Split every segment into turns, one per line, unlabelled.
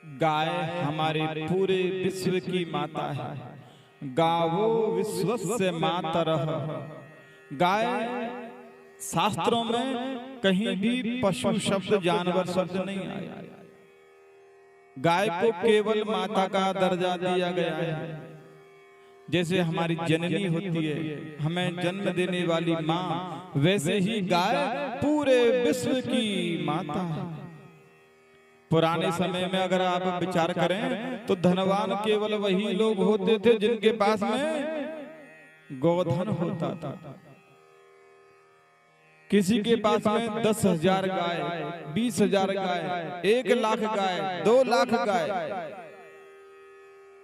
गाय हमारे पूरे विश्व की माता है। गावो विश्वस्य मातरः। गाय शास्त्रों में कहीं भी पशु शब्द, जानवर शब्द नहीं आया। गाय को केवल माता का दर्जा दिया गया है। जैसे हमारी जननी होती है, हमें जन्म देने वाली माँ, वैसे ही गाय पूरे विश्व की माता है। पुराने समय में अगर आप विचार करें तो धनवान केवल वही लोग होते थे जिनके पास में गोधन होता था। किसी के पास में 10,000 गाय, 20,000 गाय, 1,00,000 गाय, 2,00,000 गाय।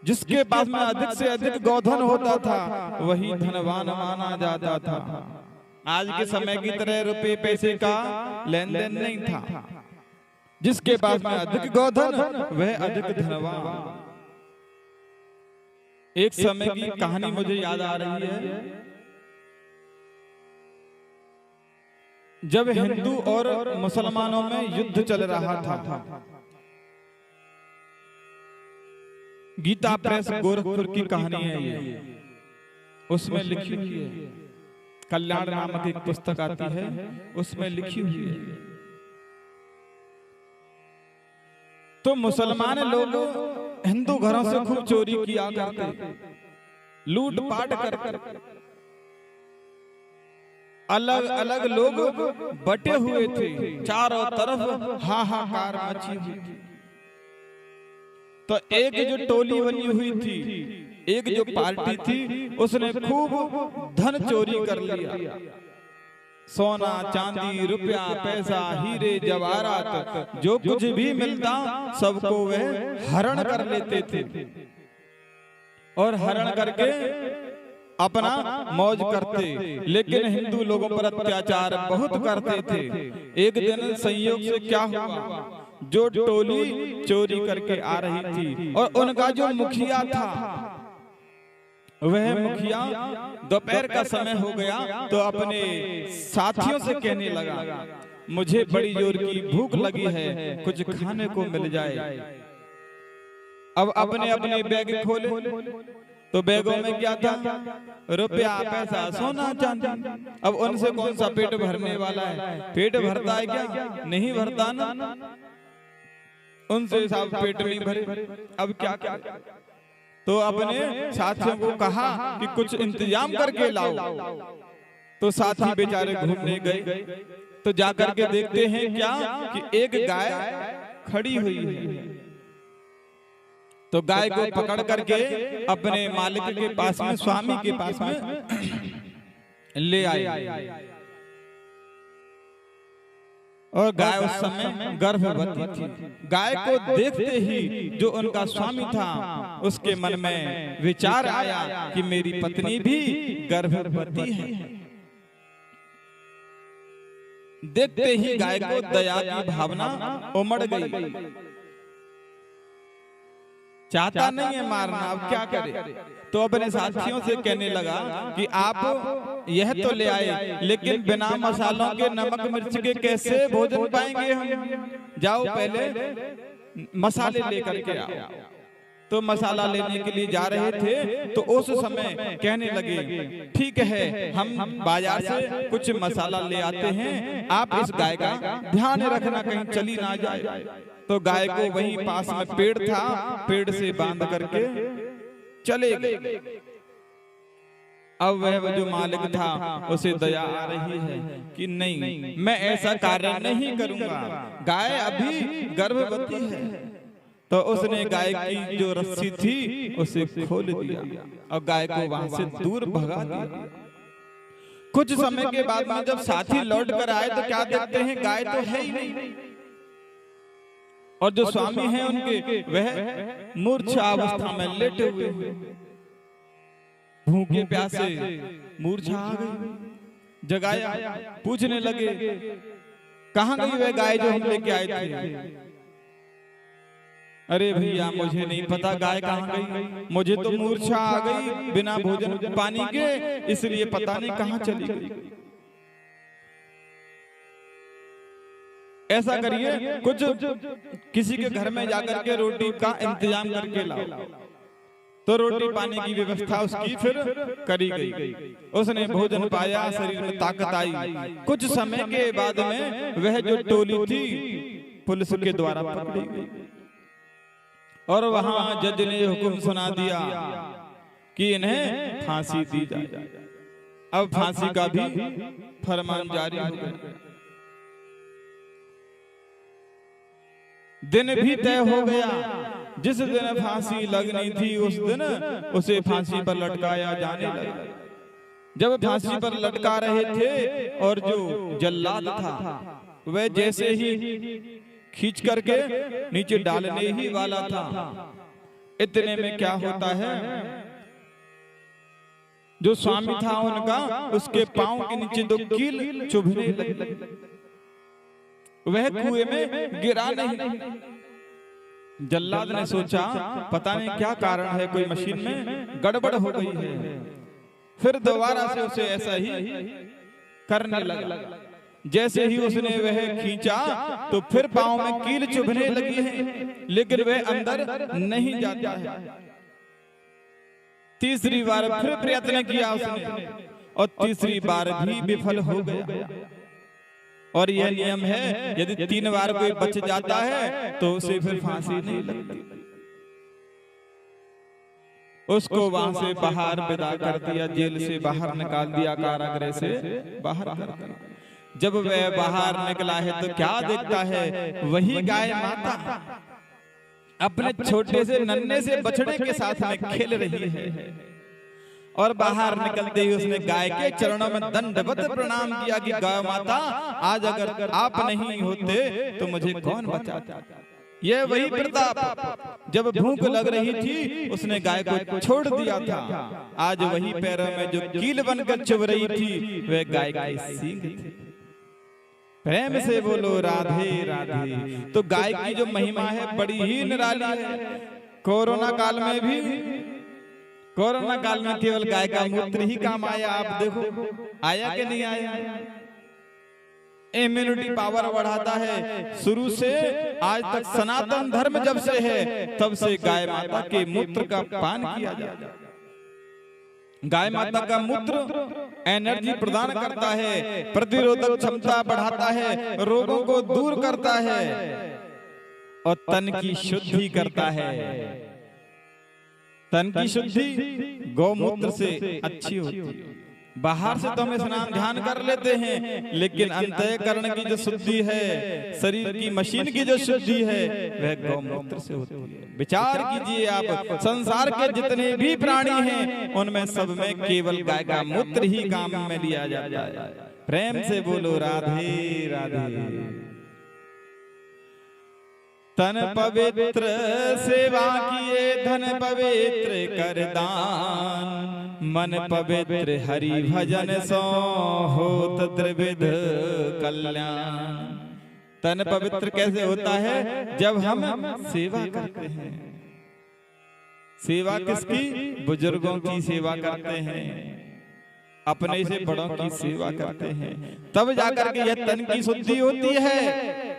जिसके पास में अधिक से अधिक गोधन होता था वही धनवान माना जाता था। आज के समय की तरह रुपए पैसे का लेन देन नहीं था। जिसके पास में अधिक गोधन वह अधिक धनवान। एक समय की कहानी मुझे याद आ रही है, जब हिंदू और मुसलमानों में युद्ध चल रहा था। गीता प्रेस गोरखपुर की कहानी है ये, उसमें लिखी हुई है। कल्याण नामक एक पुस्तक आती है, उसमें लिखी हुई है। तो मुसलमान लोग हिंदू घरों से खूब चोरी किया करते, लूट पाट कर अलग अलग लोग बटे हुए थे। चारों तरफ हाहाकार मची हुई थी। तो एक जो टोली बनी हुई थी, एक जो पार्टी थी, उसने खूब धन चोरी कर लिया। सोना चांदी रुपया पैसा हीरे जवाहरात जो कुछ भी मिलता सबको वह हरण कर लेते थे और हरण करके अपना मौज करते। लेकिन हिंदू लोगों पर अत्याचार बहुत करते थे। एक दिन संयोग से क्या हुआ, जो टोली चोरी करके आ रही थी और उनका जो मुखिया था, वह मुखिया दोपहर का समय हो गया तो अपने साथियों से कहने लगा, मुझे बड़ी जोर की भूख लगी है, कुछ खाने को मिल जाए। अब अपने अपने बैग खोले तो बैगों में क्या था, रुपया पैसा सोना चांदी। अब उनसे कौन सा पेट भरने वाला है? पेट भरता है क्या? नहीं भरता ना। उनसे सब पेट नहीं भरे। अब क्या क्या? तो अपने साथियों को कहा कि कुछ इंतजाम करके लाओ। तो साथी बेचारे घूमने गए तो जाकर के देखते हैं क्या कि एक गाय खड़ी हुई है। तो गाय को पकड़ करके अपने मालिक के पास में, स्वामी के पास में ले आए। और गाय उस समय गर्भवती थी। गाय को देखते ही जो उनका स्वामी था उसके मन में विचार आया कि मेरी पत्नी भी गर्भवती है। देखते ही गाय को दया की भावना उमड़ गई। चाहता नहीं है मारना, अब क्या करे? तो अपने साथियों से कहने लगा कि आप यह तो ले आए, लेकिन बिना मसालों के, नमक मिर्च के कैसे भोजन पाएंगे हम? जाओ पहले मसाले लेकर के आओ। तो मसाला लेने के लिए जा रहे थे तो उस समय कहने लगे, ठीक है हम बाजार से कुछ मसाला ले आते हैं, आप इस गाय का ध्यान रखना कहीं चली ना जाए। तो गाय को वहीं पास में पेड़ था, पेड़ से बांध करके चले गए। अब वह जो मालिक था उसे दया आ रही है कि नहीं, मैं ऐसा कार्य नहीं करूंगा, गाय अभी गर्भवती है। तो उसने गाय की जो रस्सी थी उसे खोल दिया और गाय को वहां से दूर भगा दिया। कुछ समय के बाद में जब साथी लौट कर आए तो क्या देखते हैं, गाय तो है ही नहीं। और जो स्वामी हैं उनके, वह मूर्छा अवस्था में लेटे हुए, भूखे प्यासे मूर्छा आ गई। जगाया, पूछने लगे, कहां गई वह गाय जो हम लेके आए थे? अरे भैया मुझे नहीं पता गाय कहां गई, मुझे तो मूर्छा आ गई बिना भोजन पानी के, इसलिए पता नहीं कहां चली गई। ऐसा करिए, कुछ किसी के घर में जाकर के रोटी का इंतजाम करके लाओ। तो रोटी पानी की व्यवस्था उसकी फिर करी गई। उसने भोजन पाया, शरीर में ताकत आई। कुछ समय के बाद में वह जो टोली थी पुलिस के द्वारा पकड़ी गई और वहां जज ने हुक्म सुना दिया कि इन्हें फांसी दी जाए। अब फांसी का भी फरमान जारी हो गया। दिन भी तय हो गया। जिस दिन फांसी लगनी थी उस दिन उसे फांसी पर लटकाया जाने लगा। जब फांसी पर लटका रहे थे और जो जल्लाद था वह जैसे ही खींच करके नीचे डालने ही वाला था, इतने में क्या होता है, जो स्वामी था उनका उसके पांव के नीचे दो कील चुभने लगे। वह कुएं में गिरा नहीं। जल्लाद ने सोचा पता नहीं क्या कारण है, कोई मशीन में गड़बड़ हो गई है। फिर दोबारा से उसे ऐसा ही करने लगा। जैसे ही उसने वह खींचा तो फिर पांव में कील चुभने लगी है, लेकिन वह अंदर नहीं जाता है। तीसरी बार फिर प्रयत्न किया उसने और तीसरी बार भी विफल हो गया। और यह नियम है, यदि 3 बार कोई बच जाता है तो उसे फिर फांसी नहीं लगती। उसको वहां से बाहर विदा कर दिया, जेल से बाहर निकाल दिया, कारागृह से बाहर कर दिया। जब वह बाहर निकला है तो क्या देखता है, वही गाय माता अपने छोटे से नन्हे से बछड़े के साथ में खेल रही है। और बाहर निकलते ही उसने गाय के चरणों में दंडवत प्रणाम किया कि गाय माता, आज अगर आप नहीं होते तो मुझे कौन बचाता। यह वही प्रताप, जब भूख लग रही थी उसने गाय को छोड़ दिया था। आज वही पैरों में जो कील बनकर चुभ रही थी वह गाय की सींग थी। प्रेम से बोलो राधे राधे। तो गाय की जो महिमा है बड़ी ही निराली है। कोरोना काल में केवल गाय का मूत्र ही काम आया। आप देखो आया कि नहीं आया। इम्यूनिटी पावर बढ़ाता है। शुरू से आज तक सनातन धर्म जब से है तब से गाय माता के मूत्र का पान किया जाता है। गाय माता का मूत्र एनर्जी प्रदान करता है, प्रतिरोधक क्षमता बढ़ाता है, रोगों को दूर करता है और तन की शुद्धि करता है। तन की शुद्धि गौमूत्र से अच्छी होती है। बाहर से तो हम स्नान ध्यान कर लेते हैं, लेकिन अंतःकरण की जो शुद्धि है, शरीर की मशीन की जो शुद्धि है वह गौमूत्र से होती है। विचार कीजिए आप, संसार के जितने भी प्राणी हैं उनमें सब में केवल गाय का मूत्र ही काम में लिया जाता है। प्रेम से बोलो राधे राधे। तन पवित्र सेवा किए धन पवित्र कर दान, मन पवित्र हरि भजन सो होत त्रिविध कल्याण। तन पवित्र कैसे होता है? जब हम सेवा करते हैं। सेवा किसकी? बुजुर्गों की सेवा करते हैं, अपने से बड़ों की सेवा करते हैं, तब जाकर के यह तन की शुद्धि होती है।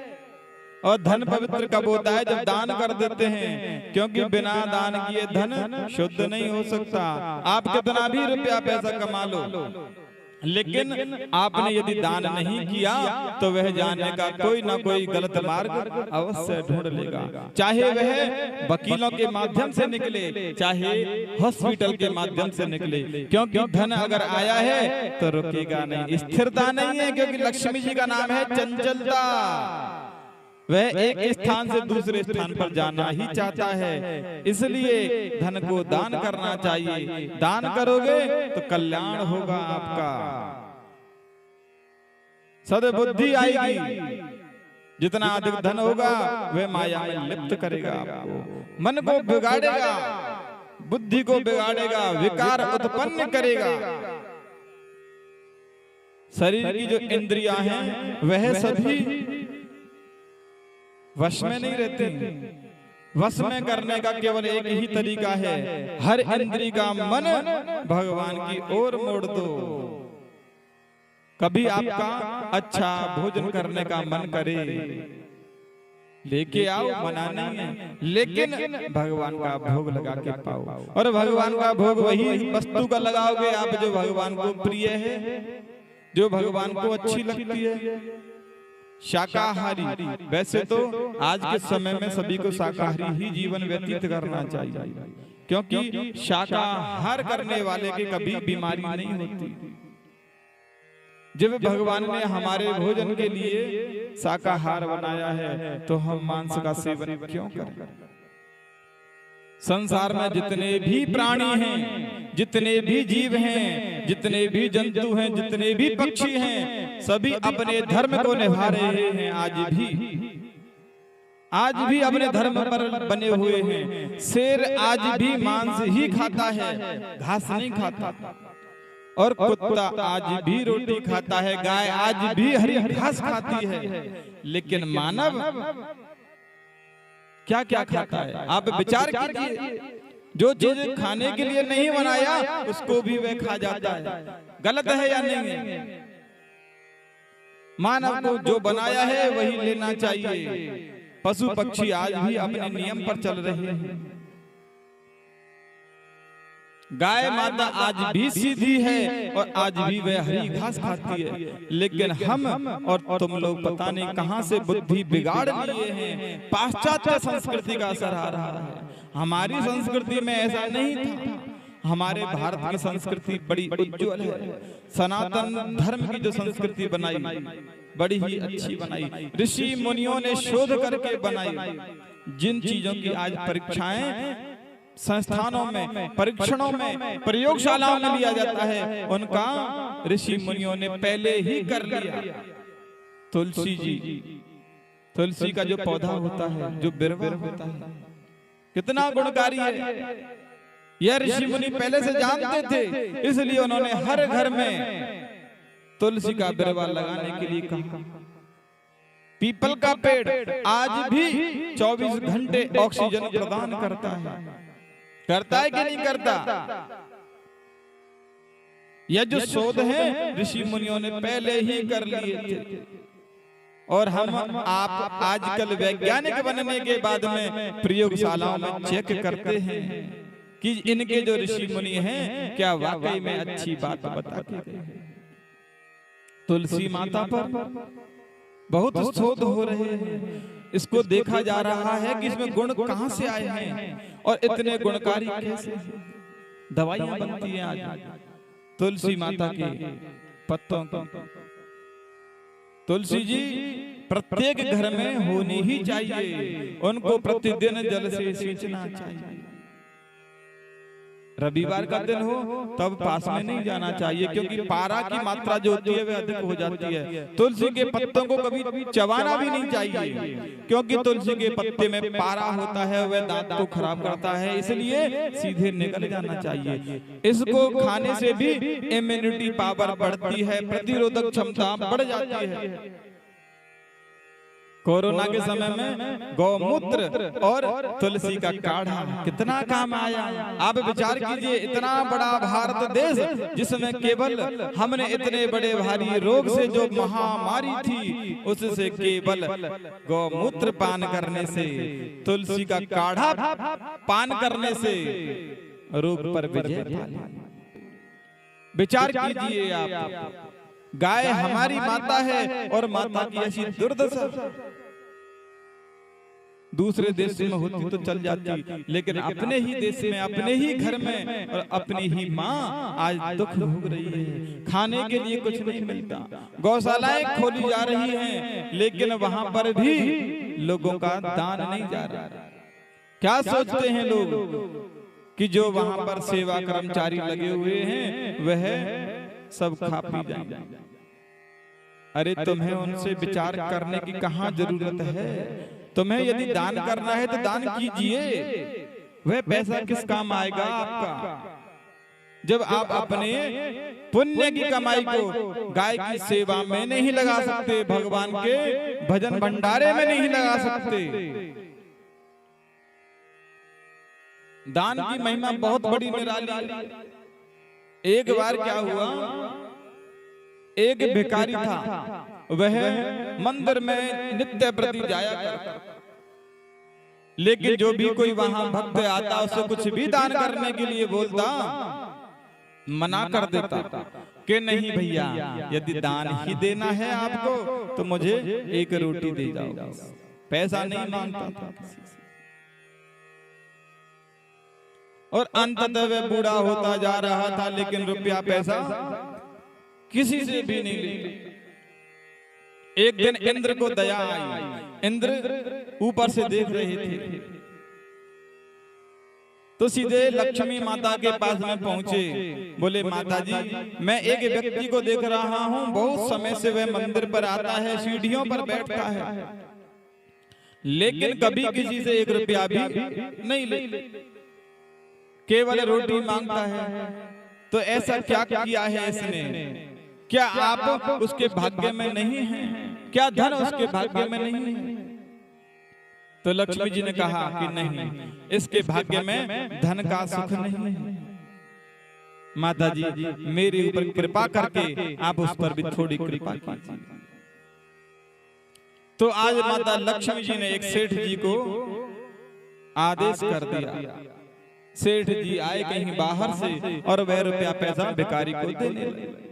और धन पवित्र कब होता है? जब दान कर देते हैं, क्योंकि बिना दान किए धन शुद्ध नहीं हो सकता। आप कितना भी रुपया पैसा कमा लो, लेकिन आपने यदि दान नहीं किया तो वह जाने का कोई ना कोई गलत मार्ग अवश्य ढूंढ लेगा। चाहे वह वकीलों के माध्यम से निकले, चाहे हॉस्पिटल के माध्यम से निकले, क्योंकि धन अगर आया है तो रुकेगा नहीं। स्थिरता नहीं है, क्योंकि लक्ष्मी जी का नाम है चंचलता। वह एक स्थान से दूसरे स्थान पर जाना ही चाहता है, इसलिए धन को दान करना चाहिए। दान करोगे तो कल्याण होगा आपका, सद्बुद्धि आएगी। जितना अधिक धन होगा वह माया में लिप्त करेगा आपको, मन को बिगाड़ेगा, बुद्धि को बिगाड़ेगा, विकार उत्पन्न करेगा। शरीर की जो इंद्रियां हैं वह सभी वश में नहीं रहते। वश में करने का केवल एक ही तरीका है, हर इंद्रिय का मन भगवान की ओर मोड़ दो। कभी आपका अच्छा भोजन करने का मन करे, लेके आओ, मना नहीं है, लेकिन भगवान का भोग लगा के पाओ। और भगवान का भोग वही वस्तु का लगाओगे आप जो भगवान को प्रिय है, जो भगवान को अच्छी लगती है। शाकाहारी, वैसे तो आज के समय में सभी को शाकाहारी ही जीवन व्यतीत करना चाहिए, क्योंकि शाकाहार करने वाले की कभी बीमारी नहीं होती। जब भगवान ने हमारे भोजन के लिए शाकाहार बनाया है तो हम मांस का सेवन क्यों करें? संसार में जितने भी प्राणी हैं, जितने भी जीव हैं, जितने भी जंतु हैं, जितने भी पक्षी हैं, सभी अपने धर्म को निभा रहे हैं। आज भी अपने धर्म पर बने हुए हैं। शेर आज भी मांस ही खाता है, घास नहीं खाता। और कुत्ता आज भी रोटी खाता है, गाय आज भी हरी घास खाती है। लेकिन मानव क्या क्या खाता है? आप विचार कीजिए, जो चीज खाने के लिए नहीं बनाया उसको भी वह खा जाता है। गलत है या नहीं है? मानव को जो बनाया है वही लेना चाहिए। पशु पक्षी आज भी अपने नियम पर चल रहे हैं। गाय माता आज भी सीधी है और आज भी वह हरी घास खाती है। लेकिन हम और तुम लोग पता नहीं कहां से बुद्धि बिगाड़ लिए हैं। पाश्चात्य संस्कृति का असर आ रहा है। हमारी संस्कृति में ऐसा नहीं था। हमारे भारत की संस्कृति बड़ी उज्जवल है। सनातन धर्म की जो संस्कृति बनाई बड़ी ही अच्छी बनाई। ऋषि मुनियों ने शोध करके बनाई। जिन चीजों की आज परीक्षाएं संस्थानों में, परीक्षणों में, प्रयोगशालाओं में लिया जाता है, उनका ऋषि मुनियों ने पहले ही कर लिया। तुलसी जी, तुलसी का जो पौधा होता है, जो बिरवा होता है, कितना गुणकारी है। यह ऋषि मुनि पहले से जानते थे, इसलिए उन्होंने हर घर में तुलसी का बिरवा लगाने के लिए कहा। पीपल का पेड़ आज भी 24 घंटे ऑक्सीजन प्रदान करता है कि नहीं करता? यह जो शोध है ऋषि मुनियों ने पहले ही कर लिए थे। और हम आप आजकल वैज्ञानिक बनने के बाद में प्रयोगशालाओं में चेक करते हैं कि इनके जो ऋषि मुनि हैं क्या वाकई में अच्छी बात बताते हैं। तुलसी माता पर बहुत शोध हो रहे हैं। इसको देखा जा रहा है कि इसमें गुण कहां से आए हैं और इतने गुणकारी कैसे हैं। दवाइयां बनती हैं आज तुलसी माता के पत्तों की। तुलसी जी प्रत्येक घर में होनी ही चाहिए। उनको प्रतिदिन जल से सींचना चाहिए। रविवार का दिन हो तब पास में नहीं जाना चाहिए, क्योंकि पारा की मात्रा जो होती है वह अधिक हो जाती है। तुलसी के पत्तों को कभी चबाना भी नहीं चाहिए, क्योंकि तुलसी के पत्ते में पारा होता है, वह दांत को खराब करता है, इसलिए सीधे निकल जाना चाहिए। इसको खाने से भी इम्यूनिटी पावर बढ़ती है, प्रतिरोधक क्षमता बढ़ जाती है। कोरोना के समय में गौमूत्र और तुलसी का काढ़ा कितना काम आया। आप विचार कीजिए, इतना बड़ा भारत देश जिसमें केवल हमने इतने बड़े भारी रोग से जो महामारी थी उससे केवल गौमूत्र पान करने से, तुलसी का काढ़ा पान करने से रोग पर विजय पा लिया। विचार कीजिए आप, गाय हमारी माता है और माता की ऐसी दुर्दशा दूसरे देश में होती तो चल जाती, लेकिन अपने ही देश में, अपने ही घर में और अपनी ही माँ आज दुख भोग रही है। खाने के लिए कुछ नहीं मिलता। गौशालाएं खोली जा रही हैं, लेकिन वहां पर भी लोगों का दान नहीं जा रहा। क्या सोचते हैं लोग कि जो वहां पर सेवा कर्मचारी लगे हुए हैं वह सब खा पी जाएंगे। अरे तुम्हें उनसे विचार करने की कहां जरूरत है? तुम्हें यदि दान करना है तो दान कीजिए। वह पैसा किस काम आएगा आपका, जब आप अपने पुण्य की कमाई को गाय की सेवा में नहीं लगा सकते, भगवान के भजन भंडारे में नहीं लगा सकते। दान की महिमा बहुत बड़ी निराली है। एक बार क्या हुआ, एक भिखारी था, वह मंदिर में नित्य प्रति जाया करता, लेकिन जो भी कोई वहां भक्त आता उसे कुछ भी दान करने के लिए बोलता, मना कर देता कि नहीं भैया, यदि दान ही देना है आपको तो मुझे एक रोटी दे जाओ, पैसा नहीं मांगता था किसी से। और अंततः वह बूढ़ा होता जा रहा था, लेकिन रुपया पैसा किसी से भी नहीं लेता। एक दिन इंद्र को दया आई। इंद्र ऊपर से देख रहे थे तो सीधे लक्ष्मी माता के पास में पहुंचे। बोले, माता जी, मैं एक व्यक्ति को देख रहा हूं, बहुत समय से वह मंदिर पर आता है, सीढ़ियों पर बैठता है, लेकिन कभी किसी से एक रुपया भी नहीं ले, केवल रोटी मांगता है। तो ऐसा क्या किया है इसने? क्या आप उसके भाग्य में नहीं हैं? क्या धन उसके भाग्य में नहीं है? तो लक्ष्मी जी ने कहा कि नहीं, इसके भाग्य में धन का सुख नहीं है। माता जी, मेरे ऊपर कृपा करके आप उस पर भी थोड़ी कृपा कीजिए। तो आज माता लक्ष्मी जी ने एक सेठ जी को आदेश कर दिया। सेठ जी आए कहीं बाहर से और वह रुपया पैसा भिखारी को देने लगे।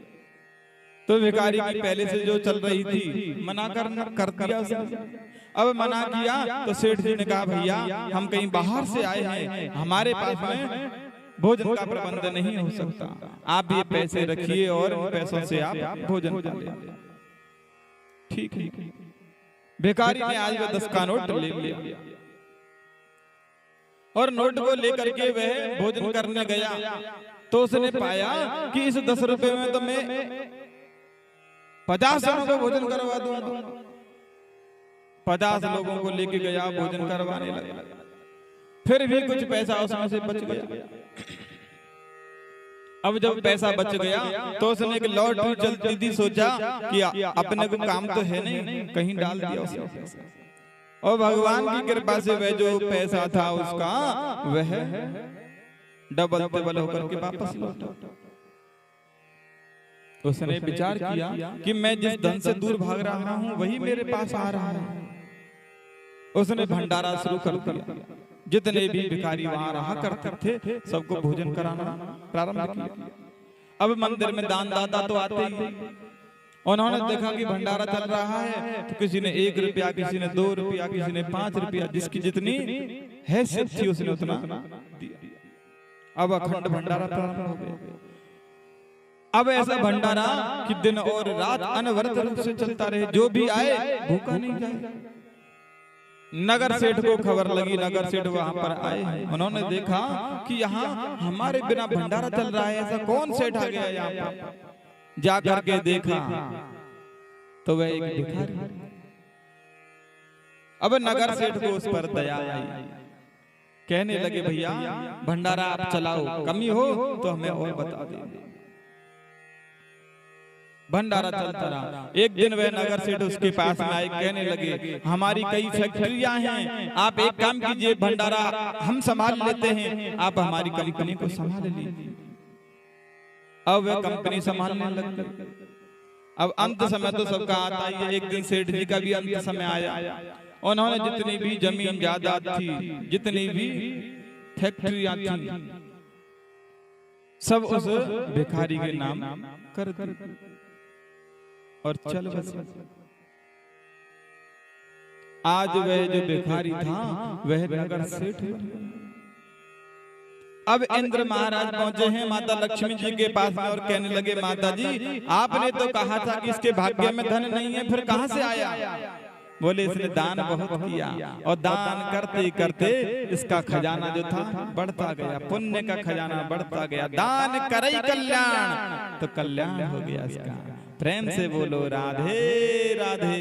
तो भिखारी की पहले से जो चल रही थी, मना कर दिया उसने। अब मना किया तो सेठ जी ने कहा, भैया, हम कहीं बाहर से आए हैं, हमारे पास में भोजन का प्रबंध नहीं हो सकता, आप ये पैसे रखिए और इन पैसों से आप भोजन कर लें। ठीक है। भिखारी ने आज वह 10 का नोट ले लिया और नोट को लेकर के वह भोजन करने गया। तो उसने पाया कि इस 10 रुपए में तो मैं 50 जनों को भोजन करवा दूंगा। 50 लोगों को लेके गया, भोजन करवाने लगा। फिर भी कुछ पैसा उसमें से बच गया। अब जब पैसा बच गया तो उसने एक लॉटरी चलती थी, सोचा कि अपने को काम तो है नहीं, कहीं डाल दिया उसने। और भगवान की कृपा से वह जो पैसा था उसका, वह डबल डबल होकर के वापस लौटा। उसने विचार किया कि मैं जिस धन से दूर भाग रहा हूं वही मेरे पास आ रहा है। उसने भंडारा शुरू कर दिया। जितने भी भिखारी वहां रहा करते थे सबको भोजन कराना प्रारंभ किया। अब मंदिर में दान दाता तो आते ही, उन्होंने देखा कि भंडारा चल रहा है तो किसी ने 1 रुपया, किसी ने 2 रुपया, किसी ने 5 रुपया, जिसकी जितनी हैसियत थी उसने उतना दिया। अब अखंड भंडारा प्रारंभ हो गया। अब ऐसा भंडारा कि दिन और रात अनवरत रूप से चलता रहे, जो भी आए भूखा नहीं जाए। नगर सेठ को खबर लगी, नगर सेठ वहां पर आए, उन्होंने देखा कि यहाँ हमारे बिना भंडारा चल रहा है, ऐसा कौन सेठ आ गया यहाँ पर। जाकर के देखा तो वह एक भिखारी। अब नगर सेठ को उस पर दया आई, कहने लगे, भैया भंडारा आप चलाओ, कमी हो तो हमें और बता दें। भंडारा चलता रहा। एक दिन वह नगर सेठ उसके पास में आए, कहने लगे, हमारी कई फैक्ट्रियां हैं, आप एक काम कीजिए, भंडारा हम संभाल लेते हैं, आप हमारी कंपनी को संभाल लीजिए। अब वह कंपनी संभालने लग गई। अब अंत समय तो सबका आता ही है। एक दिन सेठ जी का भी अंत समय आया। उन्होंने जितनी भी जमीन जायदाद थी, जितनी भी फैक्ट्रियां थी, सब उस भिखारी के नाम कर दी और चल बसे। आज वह जो भिखारी था वह नगर सेठ। अब इंद्र महाराज पहुंचे हैं माता लक्ष्मी जी के पास में और कहने लगे, माता जी, आपने तो कहा था कि इसके भाग्य में धन नहीं है, फिर कहां से आया? बोले, इसने दान बहुत किया और दान करते करते इसका खजाना जो था बढ़ता गया, पुण्य का खजाना बढ़ता गया। दान करई कल्याण, तो कल्याण हो गया इसका। प्रेम से बोलो राधे राधे।